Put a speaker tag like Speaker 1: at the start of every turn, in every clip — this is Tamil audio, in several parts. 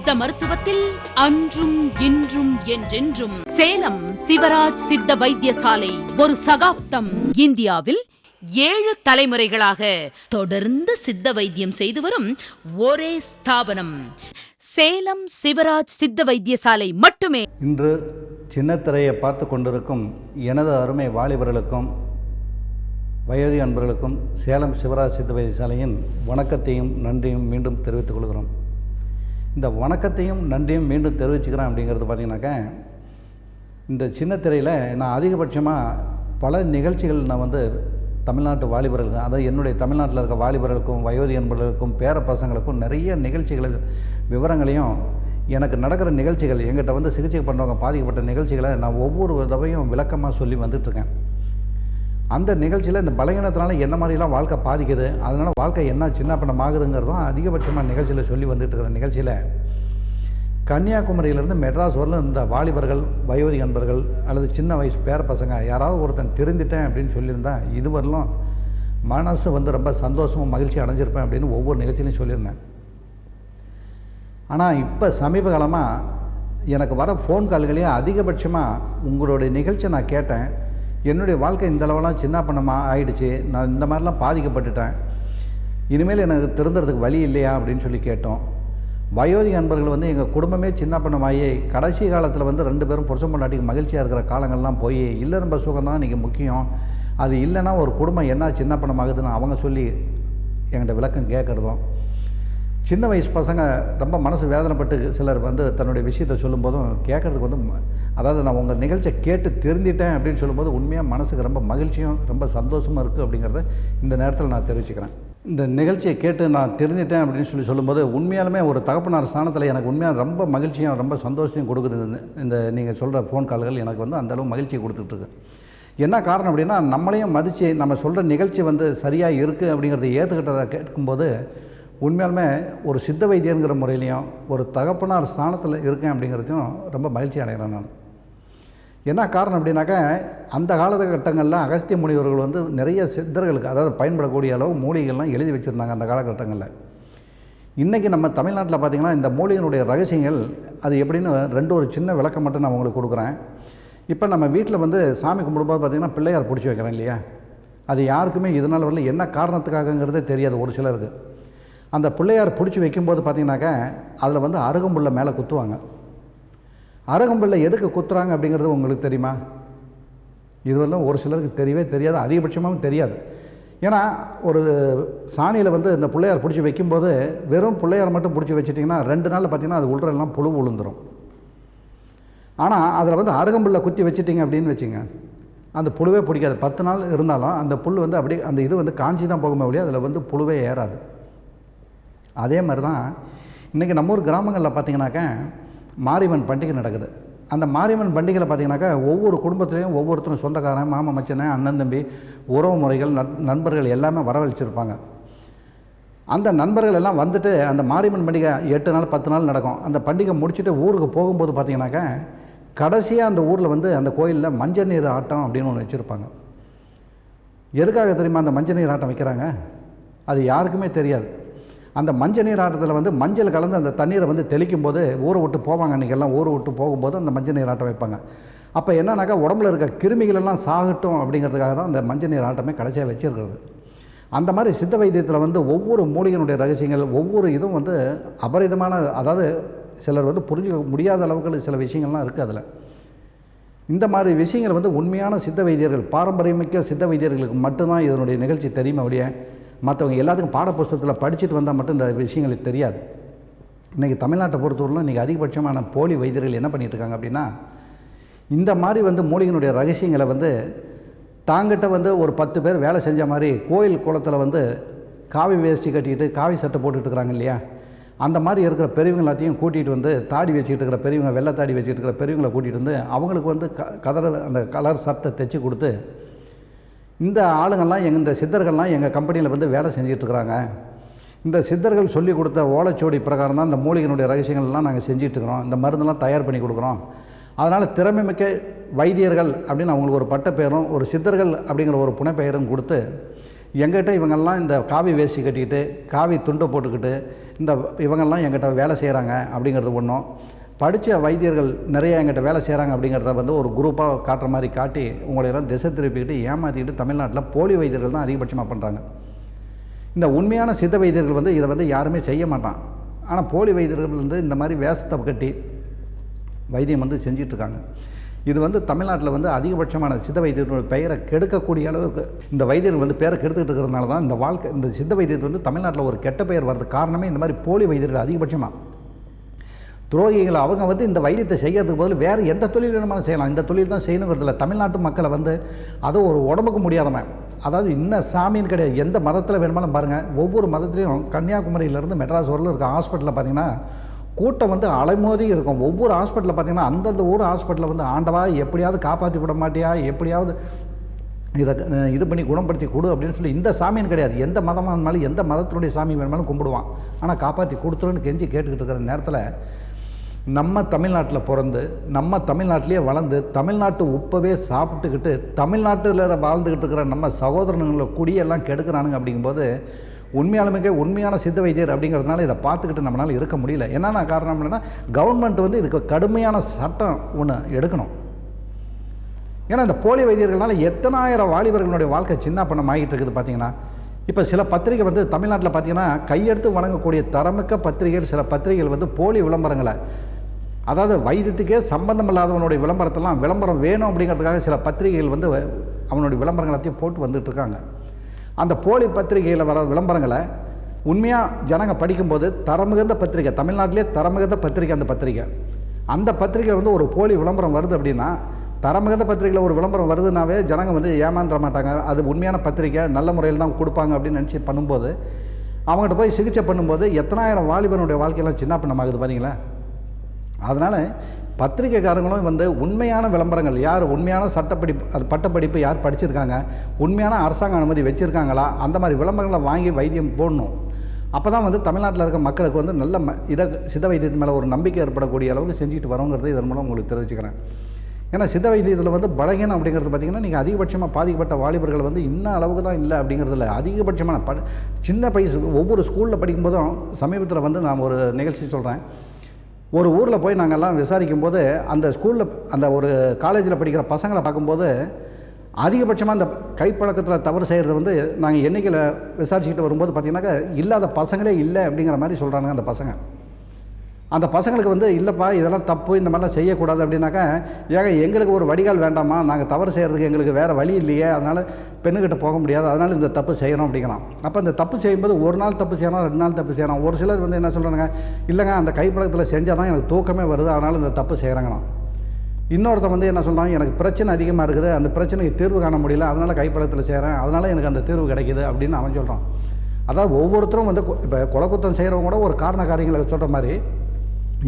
Speaker 1: சித்த மருத்துவத்தில் அன்றும் இன்றும் என்றென்றும் சேலம் சிவராஜ் சித்த வைத்தியசாலை ஒரு சகாப்தம். இந்தியாவில் 7 தலைமுறைகளாக தொடர்ந்து சித்த வைத்தியம் செய்து வரும் ஒரே ஸ்தாபனம் சேலம் சிவராஜ் சித்த வைத்தியசாலை மட்டுமே.
Speaker 2: இன்று சின்னத்திரையை பார்த்து கொண்டிருக்கும் எனது அருமை வாலிபர்களுக்கும் வயோதி அன்பர்களுக்கும் சேலம் சிவராஜ் சித்த வைத்தியசாலையின் வணக்கத்தையும் நன்றியும் மீண்டும் தெரிவித்துக் கொள்கிறோம். இந்த வணக்கத்தையும் நன்றியும் மீண்டும் தெரிவிச்சுக்கிறேன் அப்படிங்கிறது பார்த்திங்கனாக்கா, இந்த சின்னத்திரையில் நான் அதிகபட்சமாக பல நிகழ்ச்சிகள் நான் வந்து தமிழ்நாட்டு வாலிபர்களுக்கும், அதாவது என்னுடைய தமிழ்நாட்டில் இருக்க வாலிபர்களுக்கும் வயோதி அன்பர்களுக்கும் பேர பசங்களுக்கும் நிறைய நிகழ்ச்சிகளை விவரங்களையும் எனக்கு நடக்கிற நிகழ்ச்சிகள் எங்கிட்ட வந்து சிகிச்சை பண்ணுறவங்க பாதிக்கப்பட்ட நிகழ்ச்சிகளை நான் ஒவ்வொரு தடவையும் விளக்கமாக சொல்லி வந்துட்டுருக்கேன். அந்த நிகழ்ச்சியில் இந்த பலகீனத்தினால என்ன மாதிரிலாம் வாழ்க்கை பாதிக்குது, அதனால் வாழ்க்கை என்ன சின்ன பண்ணமாகுதுங்கிறதும் அதிகபட்சமாக நிகழ்ச்சியில் சொல்லி வந்துட்டு இருக்கிற நிகழ்ச்சியில் கன்னியாகுமரியிலேருந்து மெட்ராஸ் வரலும் இந்த வாலிபர்கள் வயோதி அன்பர்கள் அல்லது சின்ன வயசு பேர பசங்க யாராவது ஒருத்தன் திருந்திட்டேன் அப்படின்னு சொல்லியிருந்தா இதுவரையிலும் மனசு வந்து ரொம்ப சந்தோஷமும் மகிழ்ச்சி அடைஞ்சிருப்பேன் அப்படின்னு ஒவ்வொரு நிகழ்ச்சியிலையும் சொல்லியிருந்தேன். ஆனால் இப்போ சமீப காலமாக எனக்கு வர ஃபோன் கால்களையே அதிகபட்சமாக உங்களுடைய நிகழ்ச்சியை நான் கேட்டேன், என்னுடைய வாழ்க்கை இந்த அளவெல்லாம் சின்ன பண்ணமாக ஆயிடுச்சு, நான் இந்த மாதிரிலாம் பாதிக்கப்பட்டுட்டேன், இனிமேல் எனக்கு திருந்துறதுக்கு வழி இல்லையா அப்படின்னு சொல்லி கேட்டோம். வயோதி அன்பர்கள் வந்து எங்கள் குடும்பமே சின்ன பண்ணமாகி கடைசி காலத்தில் வந்து 2 பேரும் புருஷன் பொண்டாட்டிக்கு மகிழ்ச்சியாக இருக்கிற காலங்கள்லாம் போய் இல்லை ரொம்ப சுகம் தான் இன்றைக்கி முக்கியம், அது இல்லைன்னா ஒரு குடும்பம் என்ன சின்ன பண்ணமாகுதுன்னு அவங்க சொல்லி என்கிட்ட விளக்கம் கேட்குறதும், சின்ன வயசு பசங்க ரொம்ப மனசு வேதனைப்பட்டு சிலர் வந்து தன்னுடைய விஷயத்தை சொல்லும்போதும் கேட்குறதுக்கு வந்து, அதாவது நான் உங்கள் நிகழ்ச்சியை கேட்டு தெரிஞ்சிட்டேன் அப்படின்னு சொல்லும்போது உண்மையாக மனசுக்கு ரொம்ப மகிழ்ச்சியும் ரொம்ப சந்தோஷமாக இருக்குது அப்படிங்கிறத இந்த நேரத்தில் நான் தெரிவிச்சுக்கிறேன். இந்த நிகழ்ச்சியை கேட்டு நான் தெரிஞ்சிட்டேன் அப்படின்னு சொல்லும்போது உண்மையாலுமே ஒரு தகப்பனார் ஸ்தானத்தில் எனக்கு உண்மையாக ரொம்ப மகிழ்ச்சியும் ரொம்ப சந்தோஷத்தையும் கொடுக்குது. இந்த நீங்கள் சொல்கிற ஃபோன் கால்கள் எனக்கு வந்து அந்தளவு மகிழ்ச்சியை கொடுத்துட்ருக்கு. என்ன காரணம் அப்படின்னா, நம்மளையும் மதித்து நம்ம சொல்கிற நிகழ்ச்சி வந்து சரியாக இருக்குது அப்படிங்கிறத ஏற்றுக்கிட்டதை கேட்கும்போது உண்மையாலுமே ஒரு சித்த வைத்தியங்கிற முறையிலையும் ஒரு தகப்பனார் ஸ்தானத்தில் இருக்கேன் அப்படிங்கிறதையும் ரொம்ப மகிழ்ச்சி அடைகிறேன் நான். என்ன காரணம் அப்படின்னாக்கா, அந்த காலகட்டங்களில் அகஸ்திய முனிவர்கள் வந்து நிறைய சித்தர்களுக்கு அதாவது பயன்படக்கூடிய அளவு மூலிகைகள்லாம் எழுதி வச்சுருந்தாங்க அந்த காலகட்டங்களில். இன்றைக்கி நம்ம தமிழ்நாட்டில் பார்த்திங்கன்னா இந்த மூலிகையினுடைய ரகசியங்கள் அது எப்படின்னு ஒரு சின்ன விளக்கம் மட்டும் நான் உங்களுக்கு கொடுக்குறேன். இப்போ நம்ம வீட்டில் வந்து சாமி கும்பிடும்போது பார்த்திங்கன்னா பிள்ளையார் பிடிச்சி வைக்கிறேன் இல்லையா, அது யாருக்குமே இதனால் வரல என்ன காரணத்துக்காகங்கிறதே தெரியாது. ஒரு சிலருக்கு அந்த பிள்ளையார் பிடிச்சி வைக்கும்போது பார்த்திங்கனாக்கா அதில் வந்து அருகம்புல்லை மேலே குத்துவாங்க. அருகம்புல்லை எதுக்கு குத்துறாங்க அப்படிங்கிறது உங்களுக்கு தெரியுமா? இதுவரையிலும் ஒரு சிலருக்கு தெரியவே தெரியாது, அதிகபட்சமாகவும் தெரியாது. ஏன்னா ஒரு சாணியில் வந்து இந்த பிள்ளையார் பிடிச்சி வைக்கும்போது வெறும் பிள்ளையார் மட்டும் பிடிச்சி வச்சிட்டிங்கன்னா 2 நாளில் பார்த்திங்கன்னா அது உள்ளெல்லாம் புழு விழுந்துடும். ஆனால் அதில் வந்து அருகம்புல்லை குத்தி வச்சிட்டிங்க அப்படின்னு வச்சுங்க, அந்த புழுவே பிடிக்காது. 10 நாள் இருந்தாலும் அந்த புல் வந்து அப்படியே அந்த இது வந்து காஞ்சி தான் போகுமே ஒழிய அதில் வந்து புழுவே ஏறாது. அதே மாதிரி தான் இன்றைக்கி நம்ம ஊர் கிராமங்களில் பார்த்திங்கனாக்கா மாரியம்மன் பண்டிகை நடக்குது. அந்த மாரியம்மன் பண்டிகையில் பார்த்திங்கனாக்கா ஒவ்வொரு குடும்பத்துலேயும் ஒவ்வொருத்தரும் சொந்தக்காரன் மாமா மச்சனை அண்ணன் தம்பி உறவு முறைகள் நண்பர்கள் எல்லாமே வரவழைச்சிருப்பாங்க. அந்த நண்பர்கள் எல்லாம் வந்துட்டு அந்த மாரியம்மன் பண்டிகை 8 நாள் 10 நாள் நடக்கும். அந்த பண்டிகை முடிச்சுட்டு ஊருக்கு போகும்போது பார்த்திங்கனாக்கா கடைசியாக அந்த ஊரில் வந்து அந்த கோயிலில் மஞ்சள் நீர் ஆட்டம் அப்படின்னு ஒன்று வச்சுருப்பாங்க. எதுக்காக தெரியுமா அந்த மஞ்சள் நீர் ஆட்டம் வைக்கிறாங்க? அது யாருக்குமே தெரியாது. அந்த மஞ்சள் நீர் ஆட்டத்தில் வந்து மஞ்சள் கலந்து அந்த தண்ணீரை வந்து தெளிக்கும் போது ஊரை விட்டு போவாங்க. அன்றைக்கெல்லாம் ஊரை விட்டு போகும்போது அந்த மஞ்சள் நீர் ஆட்டம் வைப்பாங்க. அப்போ என்னன்னாக்கா உடம்புல இருக்க கிருமிகளெல்லாம் சாகட்டும் அப்படிங்கிறதுக்காக தான் அந்த மஞ்சள் நீர் ஆட்டமே கடைசியாக வச்சுருக்கிறது. அந்த மாதிரி சித்த வைத்தியத்தில் வந்து ஒவ்வொரு மூலிகையினுடைய ரகசியங்கள் ஒவ்வொரு இதுவும் வந்து அபரிதமான, அதாவது சிலர் வந்து புரிஞ்சுக்க முடியாத அளவுக்கு சில விஷயங்கள்லாம் இருக்குது அதில். இந்த மாதிரி விஷயங்கள் வந்து உண்மையான சித்த வைத்தியர்கள் பாரம்பரியமிக்க சித்த வைத்தியர்களுக்கு மட்டும்தான் இதனுடைய நிகழ்ச்சி தெரியுமா ஒழிய மற்றவங்க எல்லாத்துக்கும் பாடப்புஸ்தகத்தில் படிச்சுட்டு வந்தால் மட்டும் இந்த விஷயங்களுக்கு தெரியாது. இன்றைக்கி தமிழ்நாட்டை பொறுத்தவரையிலும் இன்றைக்கி அதிகபட்சமான போலி வைத்தியர்கள் என்ன பண்ணிகிட்ருக்காங்க அப்படின்னா, இந்த மாதிரி வந்து மூலிகையினுடைய ரகசியங்களை வந்து தாங்கிட்ட வந்து ஒரு 10 பேர் வேலை செஞ்ச மாதிரி கோயில் குளத்தில் வந்து காவி வேஷ்டி கட்டிக்கிட்டு காவி சட்டை போட்டுட்டு இருக்கிறாங்க இல்லையா, அந்த மாதிரி இருக்கிற பெரியவங்க எல்லாத்தையும் கூட்டிகிட்டு வந்து தாடி வச்சுக்கிட்டு இருக்கிற பெரியவங்க, வெள்ளை தாடி வச்சுக்கிட்டு இருக்கிற பெரியவங்களை கூட்டிகிட்டு வந்து அவங்களுக்கு வந்து அந்த கலர் சட்டை தைச்சி கொடுத்து, இந்த ஆளுங்கள்லாம் இந்த சித்தர்கள்லாம் எங்கள் கம்பெனியில் வந்து வேலை செஞ்சிட்ருக்குறாங்க, இந்த சித்தர்கள் சொல்லி கொடுத்த ஓலைச்சுவடி பிரகாரம் தான் இந்த மூலிகையினுடைய ரகசியங்கள்லாம் நாங்கள் செஞ்சிட்ருக்குறோம், இந்த மருந்தெல்லாம் தயார் பண்ணி கொடுக்குறோம், அதனால் திறமைமிக்க வைத்தியர்கள் அப்படின்னு அவங்களுக்கு ஒரு பட்ட பேரும் ஒரு சித்தர்கள் அப்படிங்கிற ஒரு புனைப்பெயரும் கொடுத்து எங்கிட்ட இவங்கெல்லாம் இந்த காவி வேஷ்டி கட்டிக்கிட்டு காவி துண்டை போட்டுக்கிட்டு இவங்கெல்லாம் எங்கிட்ட வேலை செய்கிறாங்க அப்படிங்கிறது ஒன்றும், படித்த வைத்தியர்கள் நிறைய எங்கிட்ட வேலை செய்கிறாங்க அப்படிங்கிறத வந்து ஒரு குரூப்பாக காட்டுற மாதிரி காட்டி உங்களையெல்லாம் திசை திருப்பிக்கிட்டு ஏமாற்றிக்கிட்டு தமிழ்நாட்டில் போலி வைத்தியர்கள் தான் அதிகபட்சமாக பண்ணுறாங்க. இந்த உண்மையான சித்த வைத்தியர்கள் வந்து இதை வந்து யாருமே செய்ய மாட்டான். ஆனால் போலி வைத்தியர்கள் வந்து இந்த மாதிரி வேஷத்தை கட்டி வைத்தியம் வந்து செஞ்சிட்ருக்காங்க. இது வந்து தமிழ்நாட்டில் வந்து அதிகபட்சமான சித்த வைத்தியர்களோட பெயரை கெடுக்கக்கூடிய அளவுக்கு இந்த வைத்தியர்கள் வந்து பேரை கெடுத்துக்கிட்டு இருக்கிறதுனால தான் இந்த சித்த வைத்தியத்தில் வந்து தமிழ்நாட்டில் ஒரு கெட்ட பெயர் வர்றதுக்கு காரணமே இந்த மாதிரி போலி வைத்தியர்கள் அதிகபட்சமாக துரோகிகள். அவங்க வந்து இந்த வைத்தியத்தை செய்யறதுக்கு பதில் வேறு எந்த தொழில் வேணுமாலும் செய்யலாம், இந்த தொழில் தான் செய்யணுங்கிறதுல தமிழ்நாட்டு மக்களை வந்து அது ஒரு உடம்புக்கு முடியாதவன், அதாவது இன்னும் சாமின்னு கிடையாது, எந்த மதத்தில் வேணுமாலும் பாருங்கள். ஒவ்வொரு மதத்துலேயும் கன்னியாகுமரியிலேருந்து மெட்ராஸ் வரலும் இருக்க ஹாஸ்பிட்டலில் பார்த்திங்கன்னா கூட்டம் வந்து அலைமோதி இருக்கும். ஒவ்வொரு ஹாஸ்பிட்டலில் பார்த்திங்கன்னா அந்தந்த ஊர் ஹாஸ்பிட்டலில் வந்து ஆண்டவா எப்படியாவது காப்பாற்றி விட மாட்டியா, எப்படியாவது இது பண்ணி குணப்படுத்தி கொடு அப்படின்னு சொல்லி, இந்த சாமின்னு கிடையாது, எந்த மதமாக இருந்தாலும் எந்த மதத்தினுடைய சாமி வேணுமாலும் கும்பிடுவான், ஆனால் காப்பாற்றி கொடுத்துருன்னு கெஞ்சி கேட்டுக்கிட்டு இருக்கிற நேரத்தில் நம்ம தமிழ்நாட்டில் பிறந்து நம்ம தமிழ்நாட்டிலே வளர்ந்து தமிழ்நாட்டு உப்பவே சாப்பிட்டுக்கிட்டு தமிழ்நாட்டில் வாழ்ந்துக்கிட்டு இருக்கிற நம்ம சகோதரனுங்களை குடியெல்லாம் கெடுக்கிறானுங்க. அப்படிங்கும்போது உண்மையான சித்த வைத்தியர் அப்படிங்கிறதுனால இதை பார்த்துக்கிட்டு நம்மளால் இருக்க முடியல. என்னென்ன காரணம் இல்லைன்னா கவர்மெண்ட் வந்து இதுக்கு கடுமையான சட்டம் ஒன்று எடுக்கணும். ஏன்னா இந்த போலி வைத்தியர்களால் எத்தனாயிரம் வாலிபர்களுடைய வாழ்க்கை சின்ன பண்ணம் ஆகிட்டு இருக்குது. பார்த்திங்கன்னா இப்போ சில பத்திரிகை வந்து தமிழ்நாட்டில் பார்த்திங்கன்னா கையெடுத்து வணங்கக்கூடிய தரமிக்க பத்திரிகைகள், சில பத்திரிகைகள் வந்து போலி விளம்பரங்களை, அதாவது வைத்தியத்துக்கே சம்பந்தம் இல்லாதவனுடைய விளம்பரம் வேணும் அப்படிங்கிறதுக்காக சில பத்திரிகைகள் வந்து அவனுடைய விளம்பரங்களத்தையும் போட்டு வந்துட்டுருக்காங்க. அந்த போலி பத்திரிகையில் வர விளம்பரங்களை உண்மையாக ஜனங்க படிக்கும்போது தரமிகுந்த பத்திரிகை, தமிழ்நாட்டிலே தரமிகுந்த பத்திரிகை அந்த பத்திரிகை வந்து ஒரு போலி விளம்பரம் வருது அப்படின்னா, தரமிகுந்த பத்திரிகையில் ஒரு விளம்பரம் வருதுனாவே ஜனங்க வந்து ஏமாந்துட மாட்டாங்க, அது உண்மையான பத்திரிகை நல்ல முறையில் தான் கொடுப்பாங்க அப்படின்னு நினச்சி பண்ணும்போது அவங்ககிட்ட போய் சிகிச்சை பண்ணும்போது எத்தனாயிரம் வாலிபனுடைய வாழ்க்கையெல்லாம் சின்ன பண்ணமாகுது பார்த்தீங்களா. அதனால் பத்திரிகைக்காரங்களும் வந்து உண்மையான விளம்பரங்கள், யார் உண்மையான பட்டப்படிப்பு யார் படிச்சிருக்காங்க, உண்மையான அரசாங்க அனுமதி வச்சுருக்காங்களா, அந்த மாதிரி விளம்பரங்களை வாங்கி வைத்தியம் போடணும். அப்போ தான் வந்து தமிழ்நாட்டில் இருக்க மக்களுக்கு வந்து நல்ல சித்த வைத்தியத்து மேலே ஒரு நம்பிக்கை ஏற்படக்கூடிய அளவுக்கு செஞ்சுட்டு வரோங்கிறது இதன் மூலம் உங்களுக்கு தெரிவிச்சுக்கிறேன். ஏன்னா சித்த வைத்தியத்தில் வந்து பலகீனம் அப்படிங்கிறது பார்த்திங்கன்னா, நீங்கள் அதிகபட்சமாக பாதிக்கப்பட்ட வாலிபர்கள் வந்து இன்னும் அளவுக்கு தான் இல்லை அப்படிங்கிறதுல அதிகபட்சமான சின்ன ஒவ்வொரு ஸ்கூலில் படிக்கும்போதும் சமீபத்தில் வந்து நான் ஒரு நிகழ்ச்சி சொல்கிறேன். ஒரு ஊரில் போய் நாங்கள்லாம் விசாரிக்கும் போது அந்த ஸ்கூலில் அந்த ஒரு காலேஜில் படிக்கிற பசங்களை பார்க்கும்போது அதிகபட்சமாக அந்த கைப்பழக்கத்தில் தவறு செய்கிறது வந்து நாங்கள் எண்ணிக்கையில் விசாரிச்சுக்கிட்டு வரும்போது பார்த்திங்கனாக்கா இல்லாத பசங்களே இல்லை அப்படிங்கிற மாதிரி சொல்கிறானுங்க அந்த பசங்க. அந்த பசங்களுக்கு வந்து இல்லைப்பா இதெல்லாம் தப்பு, இந்த மாதிரிலாம் செய்யக்கூடாது அப்படின்னாக்கா, ஏங்க எங்களுக்கு ஒரு வடிகால் வேண்டாமா, நாங்கள் தவறு செய்கிறதுக்கு எங்களுக்கு வேறு வழி இல்லையே, அதனால் பெண்ணுக்கிட்ட போக முடியாது, அதனால் இந்த தப்பு செய்யணும் அப்படிங்கிறான். அப்போ இந்த தப்பு செய்யும்போது ஒரு நாள் தப்பு செய்யணும், 2 நாள் தப்பு செய்யணும். ஒரு சிலர் வந்து என்ன சொல்கிறாங்க, இல்லைங்க அந்த கைப்பழக்கத்தில் செஞ்சால் தான் எனக்கு தூக்கமே வருது, அதனால் இந்த தப்பு செய்கிறாங்கண்ணா. இன்னொருத்த வந்து என்ன சொல்கிறாங்க, எனக்கு பிரச்சனை அதிகமாக இருக்குது, அந்த பிரச்சனைக்கு தீர்வு காண முடியல, அதனால் கைப்பழக்கத்தில் செய்கிறேன், அதனால் எனக்கு அந்த தீர்வு கிடைக்கிது அப்படின்னு அவன் சொல்கிறான். அதாவது ஒவ்வொருத்தரும் வந்து இப்போ கொலைக்குத்தம் செய்கிறவங்க கூட ஒரு காரண காரியங்களை சொல்கிற மாதிரி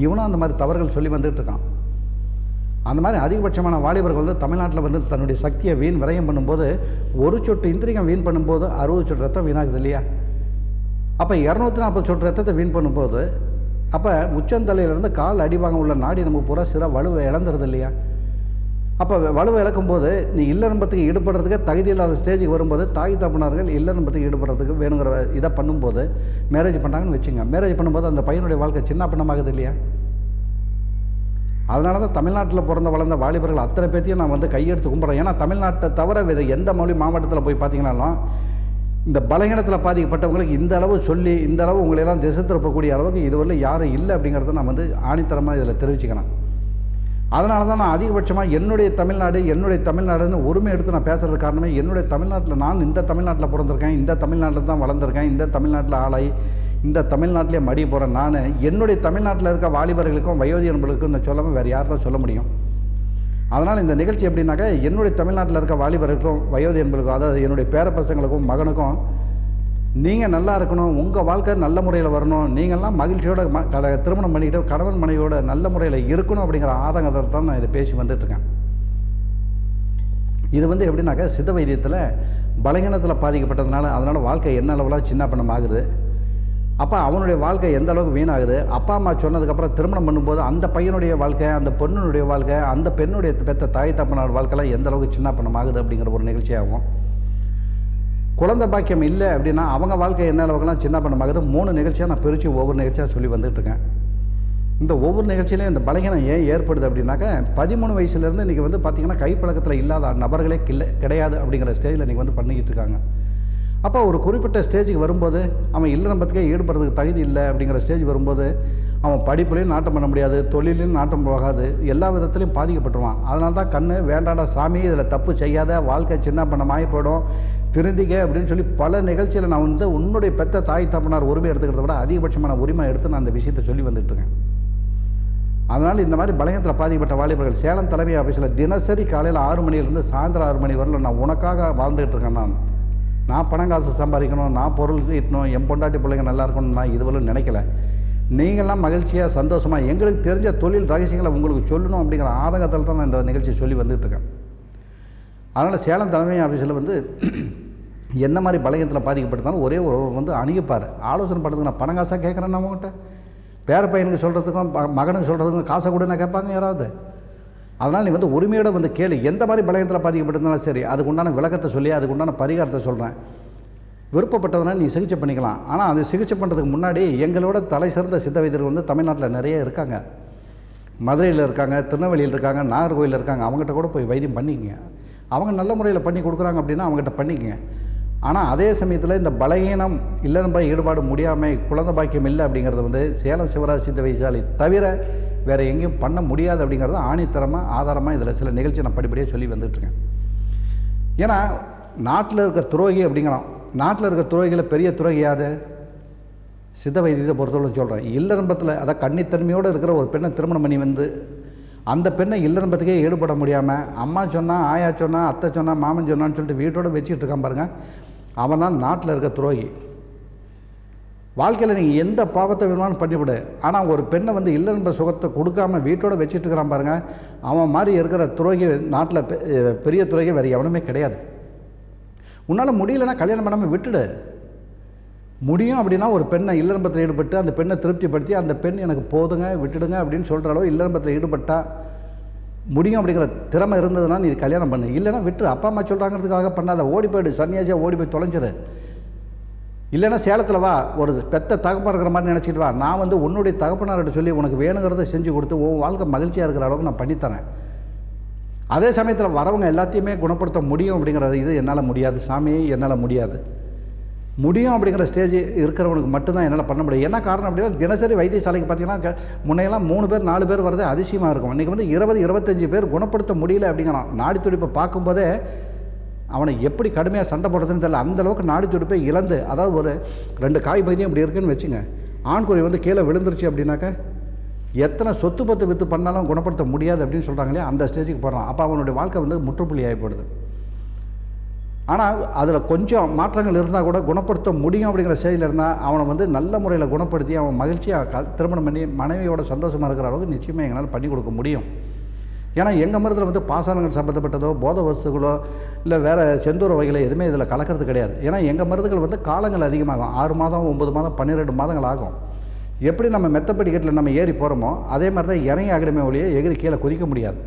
Speaker 2: இவனும் அந்த மாதிரி தவறுகள் சொல்லி வந்துட்டுருக்கான். அந்த மாதிரி அதிகபட்சமான வாலிபர்கள் வந்து தமிழ்நாட்டில் வந்து தன்னுடைய சக்தியை வீண் விரயம் பண்ணும்போது, ஒரு சொட்டு இந்திரியம் வீண் பண்ணும்போது 60 சொட்டு ரத்தம் வீணாகுது இல்லையா. அப்போ 240 சொட்டு ரத்தத்தை வீண் பண்ணும்போது அப்போ உச்சந்தலையிலேருந்து கால் அடிவாங்க உள்ள நாடி நம்ம பூரா சில வலுவை இழந்துருது இல்லையா. அப்போ வலுவை இழக்கும்போது நீ இல்லறம்பத்துக்கு ஈடுபடுறதுக்கு தகுதி இல்லாத ஸ்டேஜுக்கு வரும்போது தாய் தகப்பனார்கள் இல்லறம்பத்துக்கு ஈடுபடுறதுக்கு வேணுங்கிற இதை பண்ணும்போது மேரேஜ் பண்ணுறாங்கன்னு வச்சுங்க. மேரேஜ் பண்ணும்போது அந்த பையனுடைய வாழ்க்கை சின்ன பின்னமாகுது இல்லையா. அதனால தான் தமிழ்நாட்டில் பிறந்த வளர்ந்த வாலிபர்கள் அத்தனை பேர்த்தையும் நான் வந்து கையெடுத்து கும்பிட்றேன். ஏன்னா தமிழ்நாட்டை தவிர வேறு எந்த மொழி மாவட்டத்தில் போய் பார்த்தீங்கன்னாலும் இந்த பலகீனத்தில் பாதிக்கப்பட்டவங்களுக்கு இந்த அளவு சொல்லி இந்த அளவு உங்களையெல்லாம் திசை திருப்பக்கூடிய அளவுக்கு இதுவரை யாரும் இல்லை அப்படிங்கிறத நான் வந்து ஆணித்தரமாக இதில் தெரிவிச்சுக்கிறேன். அதனால தான் நான் அதிகபட்சமாக என்னுடைய தமிழ்நாடுன்னு உரிமை எடுத்து நான் பேசுகிறது காரணமே, என்னுடைய தமிழ்நாட்டில் நான் இந்த தமிழ்நாட்டில் பிறந்திருக்கேன், இந்த தமிழ்நாட்டில் தான் வளர்ந்துருக்கேன், இந்த தமிழ்நாட்டில் ஆளாகி இந்த தமிழ்நாட்டிலே மடி போகிறேன். நான் என்னுடைய தமிழ்நாட்டில் இருக்க வாலிபர்களுக்கும் வயோதிகர்களுக்கும் நான் சொல்லாமல் வேறு யார் தான் சொல்ல முடியும். அதனால் இந்த நிகழ்ச்சி எப்படின்னாக்கா, என்னுடைய தமிழ்நாட்டில் இருக்க வாலிபர்களுக்கும் வயோதிகர்களுக்கும், அதாவது என்னுடைய பேரப்பசங்களுக்கும் மகனுக்கும், நீங்கள் நல்லா இருக்கணும், உங்கள் வாழ்க்கை நல்ல முறையில் வரணும், நீங்கள்லாம் மகிழ்ச்சியோட திருமணம் பண்ணிக்கிட்டு கணவன் மனைவியோட நல்ல முறையில் இருக்கணும் அப்படிங்கிற ஆதங்கத்தை தான் நான் இதை பேசி வந்துட்டுருக்கேன். இது வந்து எப்படின்னாக்கா சித்த வைத்தியத்தில் பலகீனத்தில் பாதிக்கப்பட்டதுனால அதனால் வாழ்க்கை என்ன அளவுலாம் சின்ன பண்ணம் ஆகுது. அப்போ அவனுடைய வாழ்க்கை எந்த அளவுக்கு வீணாகுது. அப்பா அம்மா சொன்னதுக்கப்புறம் திருமணம் பண்ணும்போது அந்த பையனுடைய வாழ்க்கை, அந்த பொண்ணுடைய வாழ்க்கை, அந்த பெண்ணுடைய பெற்ற தாய் தப்பனோட வாழ்க்கைலாம் எந்த அளவுக்கு சின்ன பண்ணம் ஆகுது அப்படிங்கிற ஒரு நிகழ்ச்சியாகும். குழந்தை பாக்கியம் இல்லை அப்படின்னா அவங்க வாழ்க்கை என்ன அளவுக்குலாம் சின்ன பண்ணமாகுது. 3 நிகழ்ச்சியாக நான் பிரித்து ஒவ்வொரு நிகழ்ச்சியாக சொல்லி வந்துட்டுருக்கேன். இந்த ஒவ்வொரு நிகழ்ச்சியிலையும் இந்த பலகீனம் ஏன் ஏற்படுது அப்படின்னாக்கா 13 வயசுலேருந்து இன்றைக்கி வந்து பார்த்திங்கன்னா கைப்பழக்கத்தில் இல்லாத நபர்களே கிடையாது அப்படிங்கிற ஸ்டேஜில் இன்றைக்கி வந்து பண்ணிக்கிட்டு இருக்காங்க. அப்போ ஒரு குறிப்பிட்ட ஸ்டேஜுக்கு வரும்போது அவன் இல்லறம்பத்துக்கே ஈடுபடுறதுக்கு தகுதி இல்லை அப்படிங்கிற ஸ்டேஜ் வரும்போது அவன் படிப்புலையும் நாட்டம் பண்ண முடியாது, தொழிலையும் நாட்டம் போகாது, எல்லா விதத்துலையும் பாதிக்கப்பட்டுருவான். அதனால தான் கண்ணு வேண்டாடா சாமி, இதில் தப்பு செய்யாத, வாழ்க்கை சின்ன பண்ணமாகி போயிடும், திருந்திக்க அப்படின்னு சொல்லி பல நிகழ்ச்சியில் நான் வந்து உன்னுடைய பெத்த தாய் தப்பனார் உரிமை எடுத்துக்கிறத விட அதிகபட்சமான உரிமை எடுத்து நான் அந்த விஷயத்தை சொல்லி வந்துட்டுருக்கேன். அதனால் இந்த மாதிரி பலகீனத்தில் பாதிக்கப்பட்ட வாலிபர்கள் சேலம் தலைமை ஆஃபீஸில் தினசரி காலையில் 6 மணிலேருந்து சாயந்தரம் 6 மணி வரல நான் உனக்காக வாழ்ந்துகிட்டு இருக்கேன். நான் பணம் காசு சம்பாதிக்கணும், நான் பொருள் ஈட்டணும், என் பொண்டாட்டி பிள்ளைங்க நல்லா இருக்கணும், நான் இதுவரை நினைக்கல. நீங்களாம் மகிழ்ச்சியாக சந்தோஷமாக எங்களுக்கு தெரிஞ்ச தொழில் ரகசியங்களை உங்களுக்கு சொல்லணும் அப்படிங்கிற ஆதங்கத்தில் தான் நான் இந்த நிகழ்ச்சியை சொல்லி வந்துட்டுருக்கேன். அதனால் சேலம் தலைமை ஆஃபீஸில் வந்து என்ன மாதிரி பலகீனத்தில் பாதிக்கப்பட்டிருந்தாலும் ஒரே ஒரு வந்து அணுகிப்பார், ஆலோசனை பண்ணுறதுக்கு நான் பணம் காசாக கேட்குறேன். நம்மகிட்ட பேர பையனுக்கு சொல்கிறதுக்கும் மகனுக்கு சொல்கிறதுக்கும் காசை கூட நான் கேட்பாங்க யாராவது. அதனால் நீ வந்து உரிமையோடு வந்து கேளு, எந்த மாதிரி பலகீனத்தில் பாதிக்கப்பட்டிருந்தாலும் சரி அதுக்கு உண்டான விளக்கத்தை சொல்லி அதுக்கு உண்டான பரிகாரத்தை சொல்கிறேன். விருப்பப்பட்டதுனால நீ சிகிச்சை பண்ணிக்கலாம். ஆனால் அது சிகிச்சை பண்ணுறதுக்கு முன்னாடி எங்களோட தலை சிறந்த சித்த வைத்தியர்கள் வந்து தமிழ்நாட்டில் நிறைய இருக்காங்க. மதுரையில் இருக்காங்க, திருநெல்வேலியில் இருக்காங்க, நாகர்கோயிலில் இருக்காங்க. அவங்ககிட்ட கூட போய் வைத்தியம் பண்ணிக்கங்க. அவங்க நல்ல முறையில் பண்ணி கொடுக்குறாங்க அப்படின்னா அவங்ககிட்ட பண்ணிக்கங்க. ஆனால் அதே சமயத்தில் இந்த பலகீனம் இல்லைன்னு ஈடுபாடு முடியாமல் குழந்தை பாக்கியம் இல்லை அப்படிங்கிறது வந்து சேலம் சிவராஜ் சித்த வைத்தியசாலை தவிர வேறு எங்கேயும் பண்ண முடியாது அப்படிங்கிறது ஆணித்தரமாக ஆதாரமாக இதில் சில நிகழ்ச்சி நான் படிப்படியாக சொல்லி வந்துட்டுருக்கேன். ஏன்னா நாட்டில் இருக்க துரோகி அப்படிங்கிறோம். நாட்டில் இருக்க துரோகியில் பெரிய துரோகி யார்? சித்த வைத்தியத்தை பொறுத்தவரை சொல்கிறேன். இல்லறம்பத்தில் அதாவது கன்னித்தன்மையோடு இருக்கிற ஒரு பெண்ணை திருமணம் பண்ணி வந்து அந்த பெண்ணை இல்லறம்பத்துக்கே ஈடுபட முடியாமல் அம்மா சொன்னால், ஆயா சொன்னால், அத்தை சொன்னால், மாமன் சொன்னான்னு சொல்லிட்டு வீட்டோடு வச்சுக்கிட்டு இருக்கான் பாருங்கள், அவன் தான் நாட்டில் இருக்க துரோகி. வாழ்க்கையில் நீங்கள் எந்த பாவத்தை வேணுமானு பண்ணிவிடு, ஆனால் ஒரு பெண்ணை வந்து இல்லறம்ப சுகத்தை கொடுக்காமல் வீட்டோடு வச்சுட்டு இருக்கிறான் பாருங்கள், அவன் மாதிரி இருக்கிற துரோகி நாட்டில் பெரிய துரோகி வேறு எவனுமே கிடையாது. உன்னால் முடியலைன்னா கல்யாணம் பண்ணாமல் விட்டுடு. முடியும் அப்படின்னா ஒரு பெண்ணை இல்லறம்பத்தில் ஈடுபட்டு அந்த பெண்ணை திருப்திப்படுத்தி அந்த பெண் எனக்கு போதுங்க விட்டுடுங்க அப்படின்னு சொல்கிற அளவு இல்லறம்பத்தில் ஈடுபட்டால் முடியும் அப்படிங்கிற திறமை இருந்ததுன்னா நீ கல்யாணம் பண்ணு. இல்லைன்னா விட்டு, அப்பா அம்மா சொல்கிறாங்கிறதுக்காக பண்ணாத, ஓடி போய்டு, சன்னியாசியாக ஓடி போய் தொலைஞ்சிரு. இல்லைன்னா சேலத்தில் வா, ஒரு பெத்த தகப்பனார் இருக்கிற மாதிரி நினச்சிட்டு வா, நான் வந்து உன்னுடைய தகப்பனார்கிட்ட சொல்லி உனக்கு வேணுங்கிறத செஞ்சு கொடுத்து உன் வாழ்க்கை மகிழ்ச்சியாக இருக்கிற அளவுக்கு நான் பண்ணித்தரேன். அதே சமயத்தில் வரவங்க எல்லாத்தையுமே குணப்படுத்த முடியும் அப்படிங்கிறது இது என்னால் முடியாது சாமி, என்னால் முடியாது. முடியும் அப்படிங்கிற ஸ்டேஜ் இருக்கிறவனுக்கு மட்டும்தான் என்னால் பண்ண முடியும். என்ன காரணம் அப்படின்னா தினசரி வைத்தியசாலைக்கு பார்த்தீங்கன்னா முன்னையெல்லாம் 3 பேர் 4 பேர் வரதே அதிசயமாக இருக்கும். இன்றைக்கி வந்து 20-25 பேர் குணப்படுத்த முடியல அப்படிங்கிறான். நாடி துடிப்பை பார்க்கும்போதே அவனை எப்படி கடுமையாக சண்டை போடுறதுன்னு தெரியல. அந்தளவுக்கு நாடி துடிப்பை இழந்து, அதாவது ஒரு 2 காய் பகுதியும் இப்படி இருக்குன்னு வச்சுங்க, ஆண்குறி வந்து கீழே விழுந்துருச்சு அப்படின்னாக்க எத்தனை சொத்து பத்து விற்று பண்ணாலும் குணப்படுத்த முடியாது அப்படின்னு சொல்கிறாங்களே, அந்த ஸ்டேஜுக்கு போடுறான். அப்போ அவனுடைய வாழ்க்கை வந்து முற்றுப்புள்ளி ஆகிப்படுது. ஆனால் அதில் கொஞ்சம் மாற்றங்கள் இருந்தால் கூட குணப்படுத்த முடியும் அப்படிங்கிற ஸ்டேஜில் இருந்தால் அவனை வந்து நல்ல முறையில் குணப்படுத்தி அவன் மகிழ்ச்சியாக திருமணம் பண்ணி மனைவியோட சந்தோஷமாக இருக்கிற அளவுக்கு நிச்சயமாக எங்களால் பண்ணி கொடுக்க முடியும். ஏன்னா எங்கள் மருந்தில் வந்து பாசானங்கள் சம்மந்தப்பட்டதோ போத வஸ்துகளோ இல்லை வேறு செந்தூர வகைகளோ எதுவுமே இதில் கலக்கிறது கிடையாது. ஏன்னா எங்கள் மருந்துகள் வந்து காலங்கள் அதிகமாகும், 6 மாதம் 9 மாதம் 12 மாதங்கள் ஆகும். எப்படி நம்ம மெத்தப்படிக்கட்டில் நம்ம ஏறி போகிறோமோ அதே மாதிரி தான் இறங்கி ஆகிடுமே ஒழிய எகிரி கீழே குதிக்க முடியாது.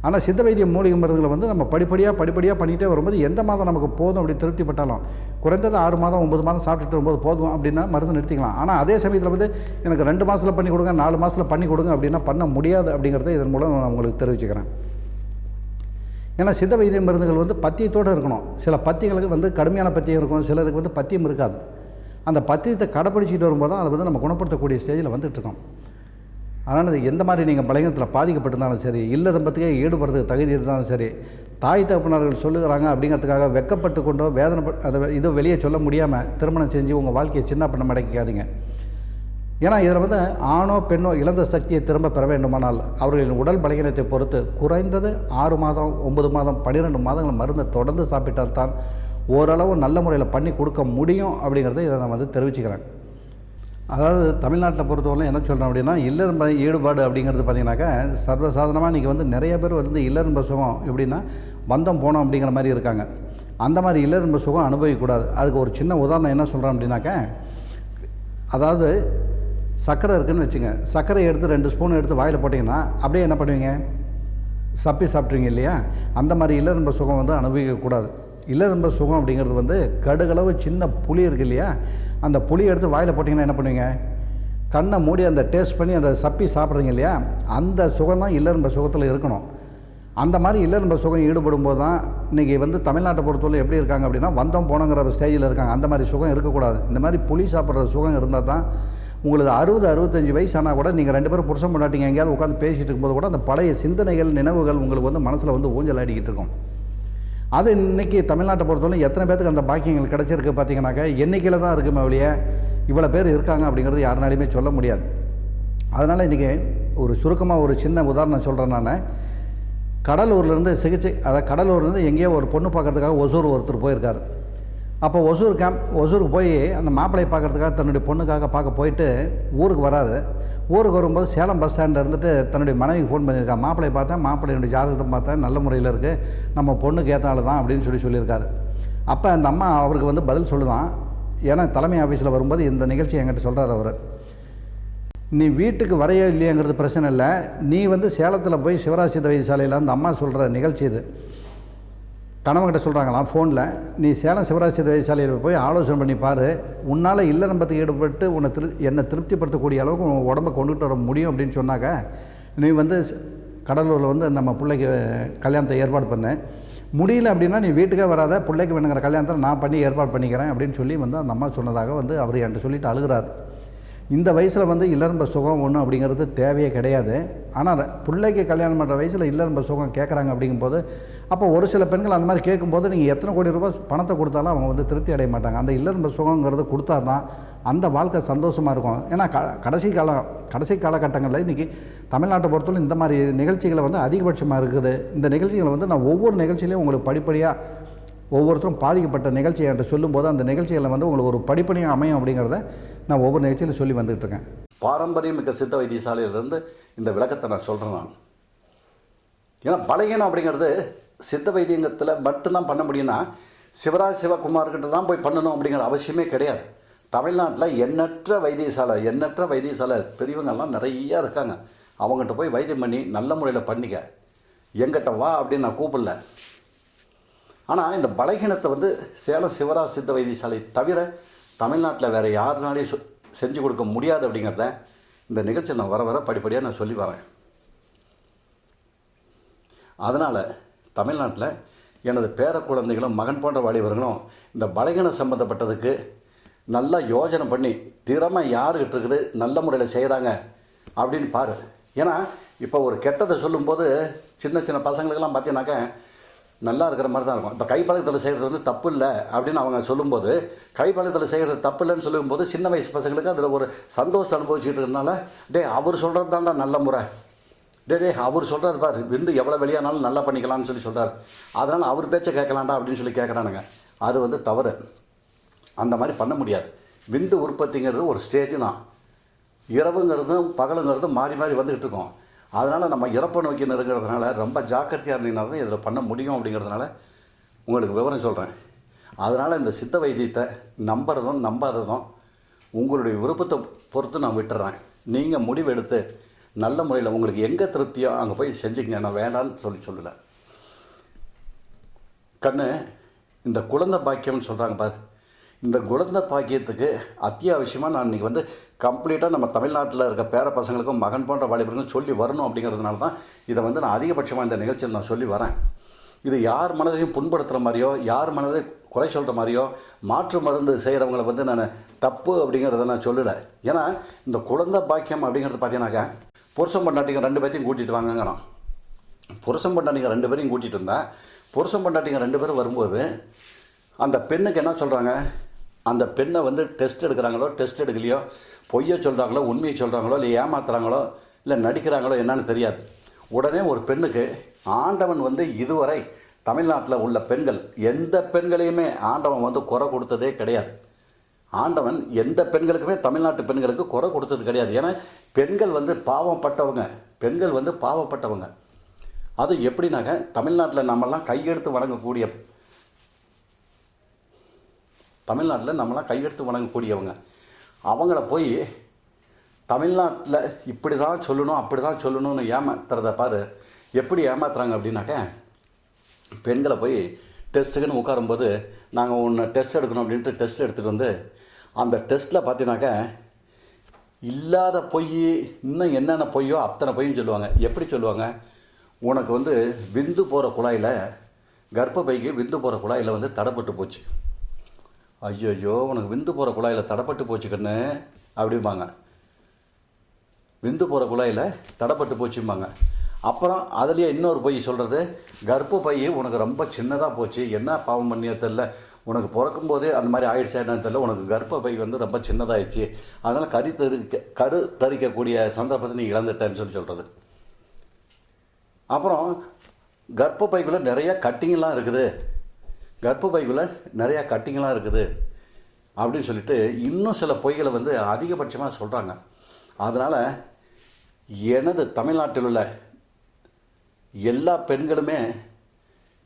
Speaker 2: ஆனால் சித்த வைத்திய மூலிகை மருந்துகளை வந்து நம்ம படிப்படியாக பண்ணிகிட்டே வரும்போது எந்த மாதம் நமக்கு போதும் அப்படி திருப்திப்பட்டாலும் குறைந்தது 6 மாதம் 9 மாதம் சாப்பிட்டுட்டு வரும்போது போதும் அப்படின்னா மருந்து நிறுத்திக்கலாம். ஆனால் அதே சமயத்தில் வந்து எனக்கு 2 மாதத்தில் பண்ணி கொடுங்க, 4 மாதத்தில் பண்ணி கொடுங்க அப்படின்னா பண்ண முடியாது அப்படிங்கிறத இதன் மூலம் நான் உங்களுக்கு தெரிவிச்சுக்கிறேன். ஏன்னா சித்த வைத்திய மருந்துகள் வந்து பத்தியத்தோடு இருக்கணும். சில பத்தியங்களுக்கு வந்து கடுமையான பத்தியம் இருக்கும், சிலதுக்கு வந்து பத்தியம் இருக்காது. அந்த பத்தியத்தை கடைப்பிடிச்சிட்டு வரும்போது தான் அதை வந்து நம்ம குணப்படுத்தக்கூடிய ஸ்டேஜில் வந்துட்டுருக்கோம். அதனால் அது எந்த மாதிரி நீங்கள் பலகீனத்தில் பாதிக்கப்பட்டிருந்தாலும் சரி, இல்லறம்பத்துக்கே ஈடுபடுறதுக்கு தகுதி இருந்தாலும் சரி, தாய் தகப்பனார்கள் சொல்லுகிறாங்க அப்படிங்கிறதுக்காக வெக்கப்பட்டு கொண்டோ வேதனை அதை இது வெளியே சொல்ல முடியாமல் திருமணம் செஞ்சு உங்கள் வாழ்க்கையை சின்ன பண்ண மடக்காதீங்க. ஏன்னா இதில் வந்து ஆணோ பெண்ணோ இழந்த சக்தியை திரும்ப பெற வேண்டுமானால் அவர்களின் உடல் பலகீனத்தை பொறுத்து குறைந்தது 6 மாதம் 9 மாதம் 12 மாதங்கள் மருந்தை தொடர்ந்து சாப்பிட்டால் தான் ஓரளவு நல்ல முறையில் பண்ணி கொடுக்க முடியும் அப்படிங்கிறத இதை நான் வந்து தெரிவிச்சுக்கிறேன். அதாவது தமிழ்நாட்டில் பொறுத்தவரை என்ன சொல்கிறேன் அப்படின்னா இல்லறம்ப ஈடுபாடு அப்படிங்கிறது பார்த்திங்கனாக்கா சர்வசாதாரணமாக இன்றைக்கி வந்து நிறைய பேர் வந்து இல்லறம்ப சுகம் எப்படின்னா வந்தம் போனோம் அப்படிங்கிற மாதிரி இருக்காங்க. அந்த மாதிரி இல்லறம்ப சுகம் அனுபவிக்கக்கூடாது. அதுக்கு ஒரு சின்ன உதாரணம் என்ன சொல்கிறேன் அப்படின்னாக்கா, அதாவது சர்க்கரை இருக்குதுன்னு வச்சுங்க, சர்க்கரை எடுத்து 2 ஸ்பூன் எடுத்து வாயில் போட்டிங்கன்னா அப்படியே என்ன பண்ணுவீங்க, சப்பி சாப்பிட்ருவீங்க இல்லையா? அந்த மாதிரி இல்லறம்ப சுகம் வந்து அனுபவிக்கக்கூடாது. இல்லறம்ப சுகம் அப்படிங்கிறது வந்து கடுகளவு சின்ன புளி இருக்கு இல்லையா, அந்த புளி எடுத்து வாயில் போட்டிங்கன்னா என்ன பண்ணுவீங்க, கண்ணை மூடி அந்த டேஸ்ட் பண்ணி அந்த சப்பி சாப்பிட்றீங்க இல்லையா, அந்த சுகம் தான் இல்லறம்ப சுகத்தில் இருக்கணும். அந்த மாதிரி இல்லறம்ப சுகம் ஈடுபடும் போது தான் இன்றைக்கி வந்து தமிழ்நாட்டை பொறுத்தவரை எப்படி இருக்காங்க அப்படின்னா, வந்தோம் போனோங்கிற ஸ்டேஜில் இருக்காங்க. அந்த மாதிரி சுகம் இருக்கக்கூடாது. இந்த மாதிரி புளி சாப்பிட்ற சுகம் இருந்தால் தான் உங்களுக்கு 60-65 வயசு ஆனால் கூட நீங்கள் 2 பேரும் புருஷன் பொண்டாட்டிங்க எங்கேயாவது உட்காந்து பேசிகிட்டு இருக்கும்போது கூட அந்த பழைய சிந்தனைகள் நினைவுகள் உங்களுக்கு வந்து மனசில் வந்து ஊஞ்சல் ஆடிக்கிட்டு இருக்கும். அது இன்றைக்கி தமிழ்நாட்டை பொறுத்தவரை எத்தனை பேருக்கு அந்த பாக்கியங்கள் கிடச்சிருக்கு பார்த்தீங்கன்னாக்கா எண்ணிக்கையில் தான் இருக்குமே ஒழிய இவ்வளோ பேர் இருக்காங்க அப்படிங்கிறது யாருனாலையுமே சொல்ல முடியாது. அதனால் இன்றைக்கி ஒரு சுருக்கமாக ஒரு சின்ன உதாரணம் சொல்கிறேன். நான் கடலூர்லேருந்து கடலூர்லேருந்து எங்கேயோ ஒரு பொண்ணு பார்க்கறதுக்காக ஒசூர் ஒருத்தர் போயிருக்கார். அப்போ ஒசூருக்கு போய் அந்த மாப்பிள்ளையை பார்க்கறதுக்காக தன்னுடைய பொண்ணுக்காக பார்க்க போயிட்டு ஊருக்கு வராது. ஊருக்கு வரும்போது சேலம் பஸ் ஸ்டாண்டில் இருந்துட்டு தன்னுடைய மனைவிக்கு ஃபோன் பண்ணியிருக்கா. மாப்பிள்ளையை பார்த்தேன், மாப்பிள்ளையுடைய ஜாதகத்தை பார்த்தேன், நல்ல முறையில் இருக்குது, நம்ம பொண்ணுக்கு ஏற்றாலும் தான் அப்படின்னு சொல்லியிருக்காரு. அப்போ அந்த அம்மா அவருக்கு வந்து பதில் சொல்லுதான். ஏன்னா தலைமை ஆஃபீஸில் வரும்போது இந்த நிகழ்ச்சி என்கிட்ட சொல்கிறார் அவர். நீ வீட்டுக்கு வரையோ இல்லையாங்கிறது பிரச்சனை இல்லை, நீ வந்து சேலத்தில் போய் சிவராஜ் சித்த வைத்தியசாலையில் அந்த அம்மா சொல்கிற நிகழ்ச்சி இது. கணவன்கிட்ட சொல்கிறாங்களாம் ஃபோனில், நீ சேலம் சிவராஜ் சித்த வைத்தியசாலையில் போய் ஆலோசனை பண்ணி பாரு, உன்னால் இல்லறம்பத்துக்கு ஈடுபட்டு என்னை திருப்திப்படுத்தக்கூடிய அளவுக்கு உன் உடம்பை கொண்டுகிட்டு வர முடியும் அப்படின்னு சொன்னாக்க நீ வந்து கடலூரில் வந்து நம்ம பிள்ளைக்கு கல்யாணத்தை ஏற்பாடு பண்ண முடியல அப்படின்னா நீ வீட்டுக்கே வராத, பிள்ளைக்கு வேணுங்கிற கல்யாணத்தை நான் பண்ணி ஏற்பாடு பண்ணிக்கிறேன் அப்படின்னு சொல்லி வந்து அந்த அம்மா சொன்னதாக வந்து அவர் என்கிட்ட சொல்லிட்டு அழுகிறார். இந்த வயசில் வந்து இல்லறம்ப சுகம் ஒன்று அப்படிங்கிறது தேவையே கிடையாது. ஆனால் பிள்ளைக்கு கல்யாணம் பண்ணுற வயசில் இல்லறம்ப சுகம் கேட்குறாங்க அப்படிங்கும்போது அப்போ ஒரு சில பெண்கள் அந்த மாதிரி கேட்கும்போது நீங்கள் எத்தனை கோடி ரூபாய் பணத்தை கொடுத்தாலும் அவங்க வந்து திருப்தி அடைய மாட்டாங்க. அந்த இல்லறம்ப சுகங்கிறது கொடுத்தா தான் அந்த வாழ்க்கை சந்தோஷமாக இருக்கும். ஏன்னா கடைசி காலகட்டங்களில் இன்றைக்கி தமிழ்நாட்டை பொறுத்தவரை இந்த மாதிரி நிகழ்ச்சிகளை வந்து அதிகபட்சமாக இருக்குது. இந்த நிகழ்ச்சிகளை வந்து நான் ஒவ்வொரு நிகழ்ச்சியிலையும் உங்களுக்கு படிப்படியாக ஒவ்வொருத்தரும் பாதிக்கப்பட்ட நிகழ்ச்சியை என்கிட்ட சொல்லும்போது அந்த நிகழ்ச்சிகளை வந்து உங்களுக்கு ஒரு படிப்படியாக அமையும் அப்படிங்கிறத நான் ஒவ்வொரு நிகழ்ச்சியிலும் சொல்லி வந்துகிட்ருக்கேன்.
Speaker 3: பாரம்பரியம் மிக்க சித்த வைத்தியசாலையிலிருந்து இந்த விளக்கத்தை நான் சொல்கிறேன். நான் ஏன்னா பலகீனம் அப்படிங்கிறது சித்த வைத்தியத்தில் மட்டும்தான் பண்ண முடியும்னா சிவராஜ் சிவகுமார்கிட்ட தான் போய் பண்ணணும் அப்படிங்கிற அவசியமே கிடையாது. தமிழ்நாட்டில் எண்ணற்ற வைத்தியசாலை பெரியவங்கள்லாம் நிறையா இருக்காங்க. அவங்ககிட்ட போய் வைத்தியம் பண்ணி நல்ல முறையில் பண்ணிக்க, எங்கிட்ட வா அப்படின்னு நான் கூப்பிடல. ஆனால் இந்த பலகீனத்தை வந்து சேலம் சிவராஜ் சித்த வைத்தியசாலை தவிர தமிழ்நாட்டில் வேறு யாருனாலையும் செஞ்சு கொடுக்க முடியாது அப்படிங்கிறத இந்த நிகழ்ச்சி நான் வர படிப்படியாக நான் சொல்லி வரேன். அதனால் தமிழ்நாட்டில் எனது பேர குழந்தைகளும் மகன் போன்ற வாலிபர்களும் இந்த பலகீனம் சம்மந்தப்பட்டதுக்கு நல்லா யோசனை பண்ணி திறமை யாருக்கிட்ட இருக்குது, நல்ல முறையில் செய்கிறாங்க அப்படின்னு பாரு. ஏன்னா இப்போ ஒரு கெட்டதை சொல்லும்போது சின்ன பசங்களுக்கெல்லாம் பார்த்தீங்கன்னாக்க நல்லா இருக்கிற மாதிரி தான் இருக்கும். இப்போ கைப்பழக்கத்தில் செய்கிறது வந்து தப்பு இல்லை அப்படின்னு அவங்க சொல்லும்போது, கைப்பழக்கத்தில் செய்கிறது தப்பு இல்லைன்னு சொல்லும்போது சின்ன வயசு பசங்களுக்கு அதில் ஒரு சந்தோஷம் அனுபவிச்சுட்டு இருக்கிறதுனால அவர் சொல்கிறது தான்டா நல்ல முறை, அவர் சொல்கிறார் பார், விந்து எவ்வளோ வெளியானாலும் நல்லா பண்ணிக்கலாம்னு சொல்கிறார், அதனால் அவர் பேச்சை கேட்கலாண்டா அப்படின்னு சொல்லி கேட்குறானுங்க. அது வந்து தவறு. அந்த மாதிரி பண்ண முடியாது. விந்து உற்பத்திங்கிறது ஒரு ஸ்டேஜ் தான். இரவுங்கிறதும் பகலுங்கிறதும் மாறி வந்துக்கிட்டு இருக்கோம். அதனால் நம்ம இறப்பை நோக்கி நெருங்கிறதுனால ரொம்ப ஜாக்கிரதையாக இருந்தீங்கன்னா தான் இதில் பண்ண முடியும் அப்படிங்கிறதுனால உங்களுக்கு விவரம் சொல்கிறேன். அதனால் இந்த சித்த வைத்தியத்தை நம்பாததும் உங்களுடைய விருப்பத்தை பொறுத்து நான் விட்டுறேன். நீங்கள் முடிவெடுத்து நல்ல முறையில் உங்களுக்கு எங்கே திருப்தியோ அங்கே போய் செஞ்சுக்கங்க. நான் வேண்டான்னு சொல்லலை. கண்ணு, இந்த குழந்தை பாக்கியம்னு சொல்கிறாங்க பாரு, இந்த குழந்தை பாக்கியத்துக்கு அத்தியாவசியமாக நான் இன்றைக்கி வந்து கம்ப்ளீட்டாக நம்ம தமிழ்நாட்டில் இருக்க பேர பசங்களுக்கும் மகன் போன்ற வாலிபர்களும் சொல்லி வரணும் அப்படிங்கிறதுனால தான் இதை வந்து நான் அதிகபட்சமாக இந்த நிகழ்ச்சியில் நான் சொல்லி வரேன். இது யார் மனதையும் புண்படுத்துகிற மாதிரியோ யார் மனதை குறை சொல்கிற மாதிரியோ மாற்று மருந்து செய்கிறவங்களை வந்து நான் தப்பு அப்படிங்கிறத நான் சொல்லலை. ஏன்னா இந்த குழந்தை பாக்கியம் அப்படிங்கிறது பார்த்தீங்கன்னாக்கா புருஷன் பொண்டாட்டிங்க 2 பேரையும் கூட்டிகிட்டு வாங்கங்கிறான். புருஷன் பொண்டாட்டிங்க 2 பேரையும் கூட்டிகிட்டு இருந்தால் புருஷன் பொண்டாட்டிங்க 2 பேரும் வரும்போது அந்த பெண்ணுக்கு என்ன சொல்கிறாங்க, அந்த பெண்ணை வந்து டெஸ்ட் எடுக்கிறாங்களோ டெஸ்ட் எடுக்கலையோ, பொய்யை சொல்கிறாங்களோ உண்மையை சொல்கிறாங்களோ இல்லை ஏமாத்துறாங்களோ இல்லை நடிக்கிறாங்களோ என்னன்னு தெரியாது. உடனே ஒரு பெண்ணுக்கு ஆண்டவன் வந்து இதுவரை தமிழ்நாட்டில் உள்ள பெண்கள் எந்த பெண்களையுமே ஆண்டவன் வந்து குறை கொடுத்ததே கிடையாது. ஆண்டவன் எந்த பெண்களுக்குமே தமிழ்நாட்டு பெண்களுக்கு குறை கொடுத்தது கிடையாது. ஏன்னா பெண்கள் வந்து பாவப்பட்டவங்க. அது எப்படின்னாக்க தமிழ்நாட்டில் நம்மெல்லாம் கையெடுத்து வணங்கக்கூடியவங்க. அவங்கள போய் தமிழ்நாட்டில் இப்படி தான் சொல்லணும் அப்படி தான் சொல்லணும்னு ஏமாத்துறத பாரு எப்படி ஏமாத்துறாங்க அப்படின்னாக்க, பெண்களை போய் டெஸ்ட்டுக்குன்னு உட்காரும்போது நாங்கள் ஒன்று டெஸ்ட் எடுக்கணும் அப்படின்ட்டு டெஸ்ட் எடுத்துகிட்டு வந்து அந்த டெஸ்ட்டில் பார்த்தீங்கன்னாக்க இல்லாத பொய் இன்னும் என்னென்ன பொய்யோ அத்தனை பொய்யும் சொல்லுவாங்க. எப்படி சொல்லுவாங்க? உனக்கு வந்து விந்து போகிற குழாயில், கர்ப்பப்பைக்கு விந்து போகிற குழாயில் வந்து தடைப்பட்டு போச்சு. ஐயோ உனக்கு விந்து போகிற குழாயில் தடைப்பட்டு போச்சு கண்ணு அப்படிம்பாங்க. விந்து போகிற குழாயில் தடைப்பட்டு போச்சும்பாங்க. அப்புறம் அதுலேயே இன்னொரு பொய் சொல்கிறது, கர்ப்பப்பை உனக்கு ரொம்ப சின்னதாக போச்சு, என்ன பாவம் பண்ணியோ தெரில, உனக்கு பிறக்கும்போதே அந்த மாதிரி ஆயிடுச்சா என்னன்னு தெரியல, உனக்கு கர்ப்பப்பை வந்து ரொம்ப சின்னதாகிடுச்சு, அதனால் கரு தரிக்கக்கூடிய சந்தர்ப்பத்தை நீ இழந்துட்டேன்னு சொல்கிறது. அப்புறம் கர்ப்பப்பைக்குள்ளே நிறைய கட்டிங்கெலாம் இருக்குது, கர்ப்பப்பைக்குள்ளே நிறையா கட்டிங்கெலாம் இருக்குது அப்படின்னு சொல்லிட்டு இன்னும் சில பொய்களை வந்து அதிகபட்சமாக சொல்கிறாங்க. அதனால் எனது தமிழ்நாட்டில் உள்ள எல்லா பெண்களுமே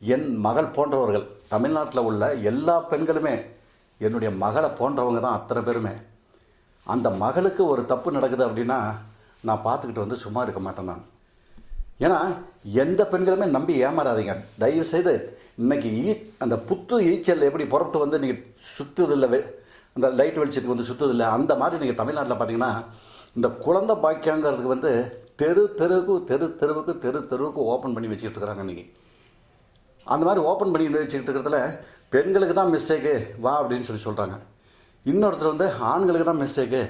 Speaker 3: என் மகள் போன்றவர்கள். தமிழ்நாட்டில் உள்ள எல்லா பெண்களுமே என்னுடைய மகளை போன்றவங்க தான் அத்தனை பேருமே. அந்த மகளுக்கு ஒரு தப்பு நடக்குது அப்படின்னா நான் பார்த்துக்கிட்டு வந்து சும்மா இருக்க மாட்டேன் நான். ஏன்னா எந்த பெண்களுமே நம்பி ஏமாறாதீங்க தயவுசெய்து. இன்றைக்கி அந்த புத்து ஈச்சல் எப்படி புறப்பட்டு வந்து நீங்கள் சுற்றுதில்லை, அந்த லைட் வெளிச்சத்துக்கு வந்து சுற்றுதில்லை, அந்த மாதிரி நீங்கள் தமிழ்நாட்டில் பார்த்தீங்கன்னா இந்த குழந்தை பாக்கியங்கிறதுக்கு வந்து தெருவுக்கு ஓப்பன் பண்ணி வச்சுக்கிட்டு இருக்கிறாங்க இன்றைக்கி. அந்த மாதிரி ஓப்பன் பண்ணி வச்சுக்கிட்டு இருக்கிறதுல பெண்களுக்கு தான் மிஸ்டேக்கு வா அப்படின்னு சொல்கிறாங்க. இன்னொருத்தர் வந்து ஆண்களுக்கு தான் மிஸ்டேக்கு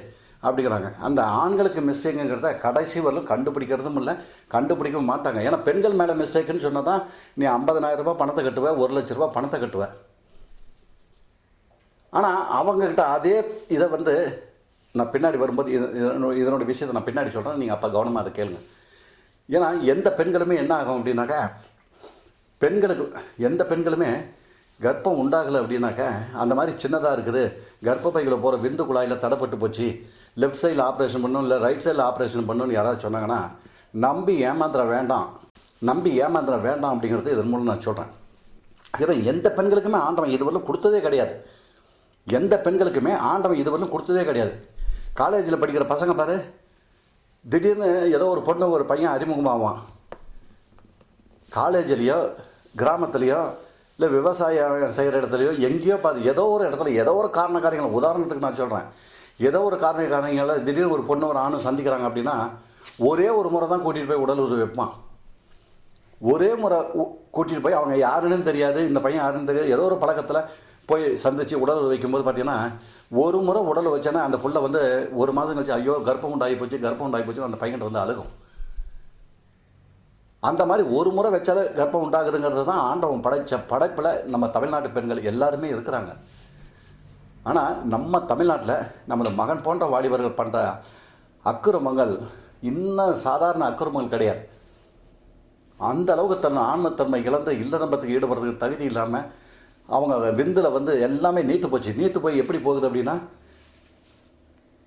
Speaker 3: அப்படிங்கிறாங்க. அந்த ஆண்களுக்கு மிஸ்டேக்குங்கிறத கடைசி வரலும் கண்டுபிடிக்கிறதும் இல்லை, கண்டுபிடிக்கவும் மாட்டாங்க. ஏன்னா பெண்கள் மேலே மிஸ்டேக்குன்னு சொன்னால் தான் நீ 50,000 ரூபாய் பணத்தை கட்டுவேன், 1,00,000 ரூபாய் பணத்தை கட்டுவேன். ஆனால் அவங்கக்கிட்ட அதே இதை வந்து நான் பின்னாடி வரும்போது இதனோட விஷயத்தை நான் பின்னாடி சொல்கிறேன், நீங்கள் அப்போ கவனமாக அதை கேளுங்க. ஏன்னா எந்த பெண்களுமே என்ன ஆகும் அப்படின்னாக்கா, எந்த பெண்களுமே கர்ப்பம் உண்டாகலை அப்படின்னாக்கா அந்த மாதிரி சின்னதாக இருக்குது, கர்ப்பப்பைகளை போகிற விந்து குழாயில் தடைப்பட்டு போச்சு, லெஃப்ட் சைடில் ஆப்ரேஷன் பண்ணணும் இல்லை ரைட் சைடில் ஆப்ரேஷன் பண்ணணும்னு யாராவது சொன்னாங்கன்னா நம்பி ஏமாந்திர வேண்டாம் அப்படிங்கிறது இதன் மூலம் நான் சொல்கிறேன். இதை எந்த பெண்களுக்குமே ஆண்டவன் இதுவரையும் கொடுத்ததே கிடையாது. எந்த பெண்களுக்குமே ஆண்டவன் இதுவரையும் கொடுத்ததே கிடையாது. காலேஜில் படிக்கிற பசங்க பாரு, திடீர்னு ஏதோ ஒரு பொண்ணு ஒரு பையன் அறிமுகமாவான். காலேஜ்லேயோ கிராமத்துலேயோ இல்லை விவசாயம் செய்கிற இடத்துலையோ எங்கேயோ பாரு, ஏதோ ஒரு இடத்துல ஏதோ ஒரு காரணக்காரங்களை, உதாரணத்துக்கு நான் சொல்கிறேன், ஏதோ ஒரு காரணக்காரங்களை திடீர்னு ஒரு பொண்ணு ஒரு ஆணும் சந்திக்கிறாங்க அப்படின்னா ஒரே ஒரு முறை தான் கூட்டிகிட்டு போய் உடல் உறவு வைப்பான். ஒரே முறை கூட்டிகிட்டு போய் அவங்க யாருன்னு தெரியாது, இந்த பையன் யாருன்னு தெரியாது, ஏதோ ஒரு பழக்கத்தில் போய் சந்தித்து உடல் வைக்கும்போது பார்த்தீங்கன்னா ஒரு முறை உடல் வச்சேன்னா அந்த புள்ள வந்து ஒரு மாதம் கழிச்சு ஐயோ கர்ப்பம் உண்டாகி போச்சு அந்த பையன்கிட்ட வந்து அழுகும். அந்த மாதிரி ஒரு முறை வச்சாலே கர்ப்பம் உண்டாகுதுங்கிறது தான் ஆண்டவன் படைப்பில் நம்ம தமிழ்நாட்டு பெண்கள் எல்லாருமே இருக்கிறாங்க. ஆனால் நம்ம தமிழ்நாட்டில் நமது மகன் போன்ற வாலிபர்கள் பண்ணுற அக்கிரமங்கள் இன்னும் சாதாரண அக்கிரமங்கள் கிடையாது. அந்த அளவுக்கு ஆன்மத்தன்மை இழந்து இல்லறம்பத்துக்கு ஈடுபடுறதுக்கு தகுதி இல்லாமல் அவங்க விந்தில் வந்து எல்லாமே நீத்து போய் எப்படி போகுது அப்படின்னா,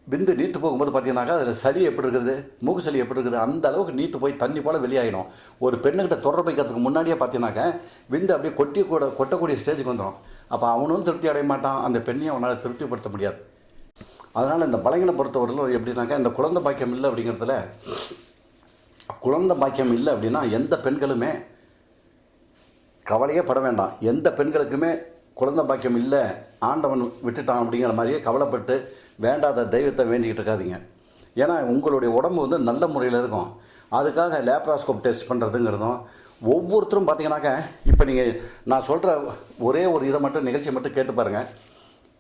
Speaker 3: விந்து நீத்து போகும்போது பார்த்தீங்கன்னாக்கா அதில் சளி எப்படி இருக்குது, மூக்கு சளி எப்படி இருக்குது, அந்த அளவுக்கு நீத்து போய் தண்ணி போல் வெளியாகிடும். ஒரு பெண்ணுக்கிட்ட தொடர்பு வைக்கிறதுக்கு முன்னாடியே பார்த்தீங்கன்னாக்கா விந்து அப்படியே கொட்டக்கூடிய ஸ்டேஜுக்கு வந்துடும். அப்போ அவனும் திருப்தி அடைய மாட்டான், அந்த பெண்ணையும் அவனால் திருப்திப்படுத்த முடியாது. அதனால் இந்த பலகீனம் பொறுத்தவரையிலும் எப்படின்னாக்கா இந்த குழந்தை பாக்கியம் இல்லை அப்படிங்கிறதுல, குழந்தை பாக்கியம் இல்லை அப்படின்னா எந்த பெண்களுமே கவலையே பட வேண்டாம். எந்த பெண்களுக்குமே குழந்தை பாக்கியம் இல்லை ஆண்டவன் விட்டுட்டான் அப்படிங்கிற மாதிரியே கவலைப்பட்டு வேண்டாத தெய்வத்தை வேண்டிக்கிட்டு இருக்காதீங்க. ஏன்னா உங்களுடைய உடம்பு வந்து நல்ல முறையில் இருக்கும். அதுக்காக லேப்ராஸ்கோப் டெஸ்ட் பண்ணுறதுங்கிறதும் ஒவ்வொருத்தரும் பார்த்தீங்கன்னாக்கா இப்போ நீங்கள் நான் சொல்கிற ஒரே ஒரு இதை மட்டும் நிகழ்ச்சியை மட்டும் கேட்டு பாருங்கள்.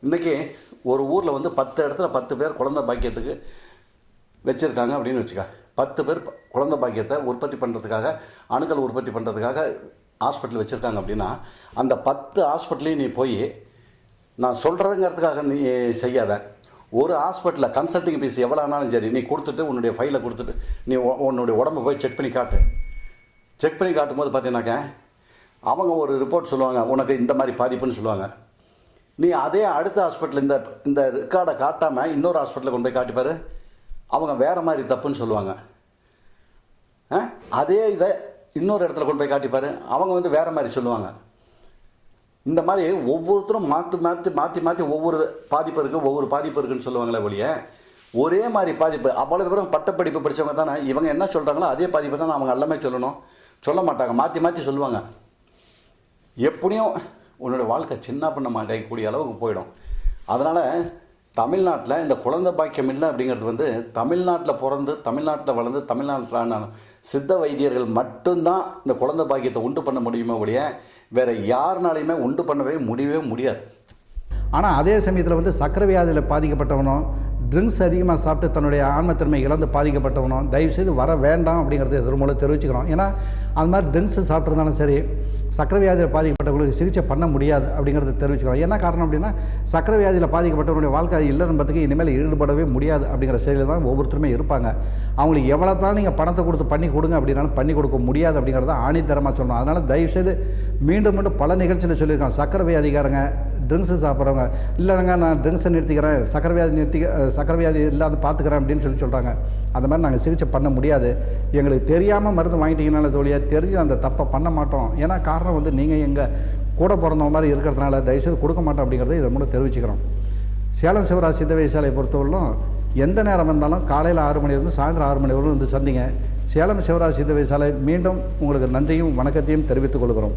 Speaker 3: இன்றைக்கி ஒரு ஊரில் வந்து 10 இடத்துல 10 பேர் குழந்தை பாக்கியத்துக்கு வச்சுருக்காங்க அப்படின்னு வச்சுக்க. 10 பேர் குழந்தை பாக்கியத்தை உற்பத்தி பண்ணுறதுக்காக, அணுக்கள் உற்பத்தி பண்ணுறதுக்காக ஹாஸ்பிட்டல் வச்சுருக்காங்க அப்படின்னா அந்த 10 ஹாஸ்பிட்டலையும் நீ போய் நான் சொல்கிறதுங்கிறதுக்காக நீ செய்யாத. ஒரு ஹாஸ்பிட்டலில் கன்சல்டிங் ஃபீஸ் எவ்வளோ ஆனாலும் சரி நீ கொடுத்துட்டு உன்னுடைய ஃபைலை கொடுத்துட்டு நீ உன்னுடைய உடம்பை போய் செக் பண்ணி காட்டு. செக் பண்ணி காட்டும்போது பார்த்தீங்கன்னாக்கா அவங்க ஒரு ரிப்போர்ட் சொல்லுவாங்க, உனக்கு இந்த மாதிரி பாதிப்புன்னு சொல்லுவாங்க. நீ அதே அடுத்த ஹாஸ்பிட்டல் இந்த ரெக்கார்டை காட்டாமல் இன்னொரு ஹாஸ்பிட்டலில் கொண்டு போய் காட்டிப்பார், அவங்க வேறு மாதிரி தப்புன்னு சொல்லுவாங்க. அதே இதை இன்னொரு இடத்துல கொண்டு போய் காட்டிப்பார், அவங்க வந்து வேறு மாதிரி சொல்லுவாங்க. இந்த மாதிரி ஒவ்வொருத்தரும் மாற்றி ஒவ்வொரு பாதிப்பு இருக்குன்னு சொல்லுவாங்களே ஒழிய ஒரே மாதிரி பாதிப்பு அவ்வளோ பேரும் பட்டப்படிப்பு படித்தவங்க தானே இவங்க என்ன சொல்கிறாங்களோ அதே பாதிப்பு தானே அவங்க எல்லாமே சொல்ல மாட்டாங்க, மாற்றி சொல்லுவாங்க. எப்படியும் உன்னுடைய வாழ்க்கை சின்ன பண்ண மாட்டேங்கக்கூடிய அளவுக்கு போயிடும். அதனால் தமிழ்நாட்டில் இந்த குழந்தை பாக்கியம் இல்லை அப்படிங்கிறது வந்து தமிழ்நாட்டில் பிறந்து தமிழ்நாட்டில் வளர்ந்து தமிழ்நாட்டிலான சித்த வைத்தியர்கள் மட்டும்தான் இந்த குழந்தை பாக்கியத்தை உண்டு பண்ண முடியுமே ஒழிய வேறு யாருனாலையுமே உண்டு பண்ணவே முடியவே முடியாது.
Speaker 2: ஆனால் அதே சமயத்தில் வந்து சக்கரை வியாதியில் பாதிக்கப்பட்டவனோ, ட்ரிங்க்ஸ் அதிகமாக சாப்பிட்டு தன்னுடைய ஆன்மத்திறமை இழந்து பாதிக்கப்பட்டவனோ தயவுசெய்து வர வேண்டாம் அப்படிங்கிறது எதிர் மூலம் தெரிவிச்சுக்கிறோம். ஏன்னா அது மாதிரி ட்ரிங்க்ஸு சாப்பிட்ருந்தாலும் சரி, சக்கரை வியாதியில் பாதிக்கப்பட்டவங்களுக்கு சிகிச்சை பண்ண முடியாது அப்படிங்கிறத தெரிவிச்சுக்கிறோம். என்ன காரணம் அப்படின்னா, சக்கரை வியாதியில் பாதிக்கப்பட்டவங்களுடைய வாழ்க்கை இல்லை என்பதுக்கு இனிமேல் ஈடுபடவே முடியாது அப்படிங்கிற செயலில் தான் ஒவ்வொருத்தருமே இருப்பாங்க. அவங்களுக்கு எவ்வளோ தான் நீங்கள் பணத்தை கொடுத்து பண்ணி கொடுங்க அப்படின்னாலும் பண்ணி கொடுக்க முடியாது அப்படிங்கிறத ஆணித்தரமாக சொல்லணும். அதனால் தயவுசெய்து மீண்டும் மீண்டும் பல நிகழ்ச்சியில் சொல்லியிருக்கோம். சக்கரை வியாதிக்காரங்க, ட்ரிங்க்ஸு சாப்பிட்றவங்க, இல்லைங்க நான் ட்ரிங்க்ஸை நிறுத்திக்கிறேன், சக்கரை வியாதி இல்லாத பார்த்துக்கிறேன் அப்படின்னு சொல்கிறாங்க. அந்த மாதிரி நாங்கள் சிகிச்சை பண்ண முடியாது. எங்களுக்கு தெரியாமல் மருந்து வாங்கிட்டீங்கனால தோழியாக தெரிஞ்சு அந்த தப்பை பண்ண மாட்டோம். ஏன்னா காரணம் வந்து நீங்கள் எங்கள் கூட பிறந்தவங்க மாதிரி இருக்கிறதுனால தயவுசெய்து கொடுக்க மாட்டோம் அப்படிங்கிறத இதை மூலம் தெரிவிச்சுக்கிறோம். சேலம் சிவராஜ் சித்த வைத்தியசாலையை பொறுத்தவரையிலும் எந்த நேரம் வந்தாலும் காலையில் 6 மணிலேருந்து சாயந்தரம் 6 மணி வரைக்கும் வந்து சந்திங்க. சேலம் சிவராஜ் சித்த வைத்தியசாலை மீண்டும் உங்களுக்கு நன்றியும் வணக்கத்தையும் தெரிவித்துக் கொள்கிறோம்.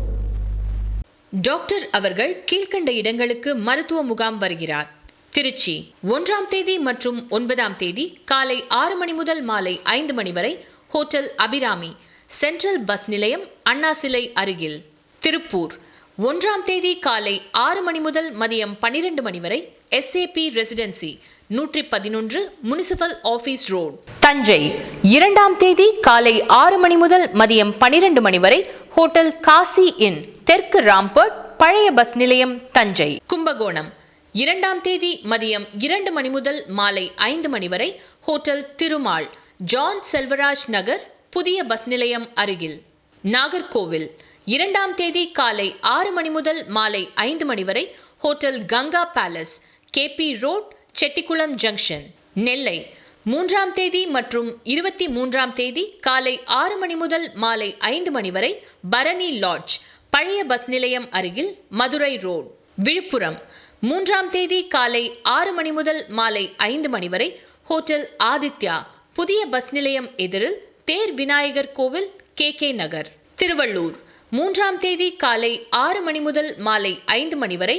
Speaker 4: டாக்டர் அவர்கள் கீழ்க்கண்ட இடங்களுக்கு மருத்துவ முகாம் வருகிறார். திருச்சி 1ஆம் தேதி மற்றும் 9ஆம் தேதி காலை 6 மணி முதல் மாலை 5 மணி வரை ஹோட்டல் அபிராமி, சென்ட்ரல் பஸ் நிலையம், அண்ணா சிலை அருகில். திருப்பூர் 1ஆம் தேதி காலை 6 மணி முதல் மதியம் 12 மணி வரை SAP residency, 111 municipal office road. Thanjai 2ஆம் தேதி காலை 6 மணி முதல் மதியம் 12 மணி வரை ஹோட்டல் காசி இன், தெற்கு ராம்பர்ட், பழைய பஸ் நிலையம், தஞ்சை. கும்பகோணம் 2ஆம் தேதி மதியம் 2 மணி முதல் மாலை 5 மணி வரை ஹோட்டல் திருமால், ஜான் செல்வராஜ் நகர், புதிய பஸ் நிலையம் அருகில். நாகர்கோவில் 2ஆம் தேதி காலை 6 மணி முதல் மாலை 5 மணி வரை hotel Ganga palace, KP road, Chettikulam junction. Nellai 3ஆம் தேதி மற்றும் 23ஆம் தேதி காலை 6 மணி முதல் மாலை 5 மணி வரை பரணி லாட்ஜ், பழைய பஸ் நிலையம் அருகில், மதுரை ரோட். விழுப்புரம் 3ஆம் தேதி காலை 6 மணி முதல் மாலை 5 மணி வரை ஹோட்டல் ஆதித்யா, புதிய பஸ் நிலையம் எதிரில், தேர் விநாயகர் கோவில், KK நகர். திருவள்ளூர் 3ஆம் தேதி காலை 6 மணி முதல் மாலை 5 மணி வரை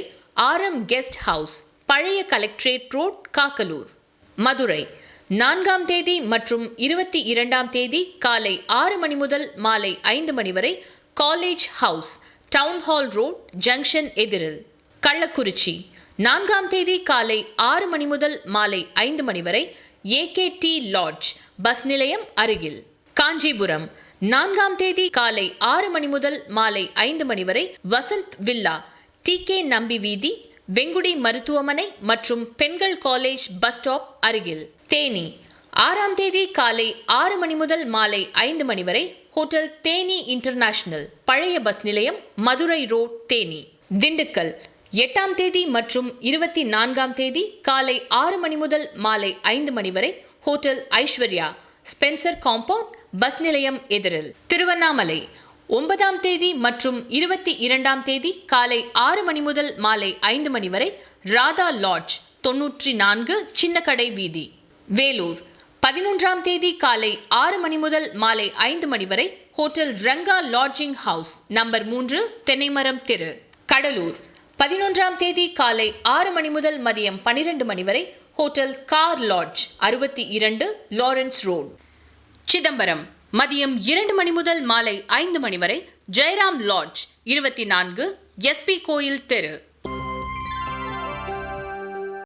Speaker 4: RM கெஸ்ட் ஹவுஸ், பழைய கலெக்டரேட் ரோட், காக்கலூர். மதுரை 4ஆம் தேதி மற்றும் 22ஆம் தேதி காலை 6 மணி முதல் மாலை 5 மணி வரை college house, town hall road, junction எதிரில். கள்ளக்குறிச்சி 4ஆம் தேதி காலை 6 மணி முதல் மாலை 5 மணி வரை AKT லாட்ஜ், பஸ் நிலையம் அருகில். காஞ்சிபுரம் 4ஆம் தேதி காலை 6 மணி முதல் மாலை 5 மணி வரை வசந்த் வில்லா, TK நம்பி வீதி, வெங்குடி மருத்துவமனை மற்றும் பெண்கள் காலேஜ் பஸ் ஸ்டாப் அருகில். தேனி 6ஆம் தேதி காலை 6 மணி முதல் மாலை 5 மணி வரை ஹோட்டல் தேனி இன்டர்நேஷனல், பழைய பஸ் நிலையம், மதுரை ரோட், தேனி. திண்டுக்கல் 8ஆம் தேதி மற்றும் 24ஆம் தேதி காலை 6 மணி முதல் மாலை 5 மணி வரை hotel Aishwarya, Spencer compound, bus நிலையம் எதிரில். திருவண்ணாமலை 9ஆம் தேதி மற்றும் 22ஆம் தேதி காலை 6 மணி முதல் மாலை 5 மணி வரை ராதா லாட்ஜ், 94, சின்னக்கடை வீதி. வேலூர் 11ஆம் தேதி காலை 6 மணி முதல் மாலை 5 மணி வரை hotel Ranga lodging house, number 3, தென்னைமரம் தெரு. கடலூர் 11ஆம் தேதி காலை 6 மணி முதல் மதியம் 12 மணி வரை hotel car lodge, 62, Lawrence road. Chidambaram மதியம் 2 மணி முதல் மாலை 5 மணி வரை ஜெயராம் லாட்ஜ், 24, SP கோயில் தெரு.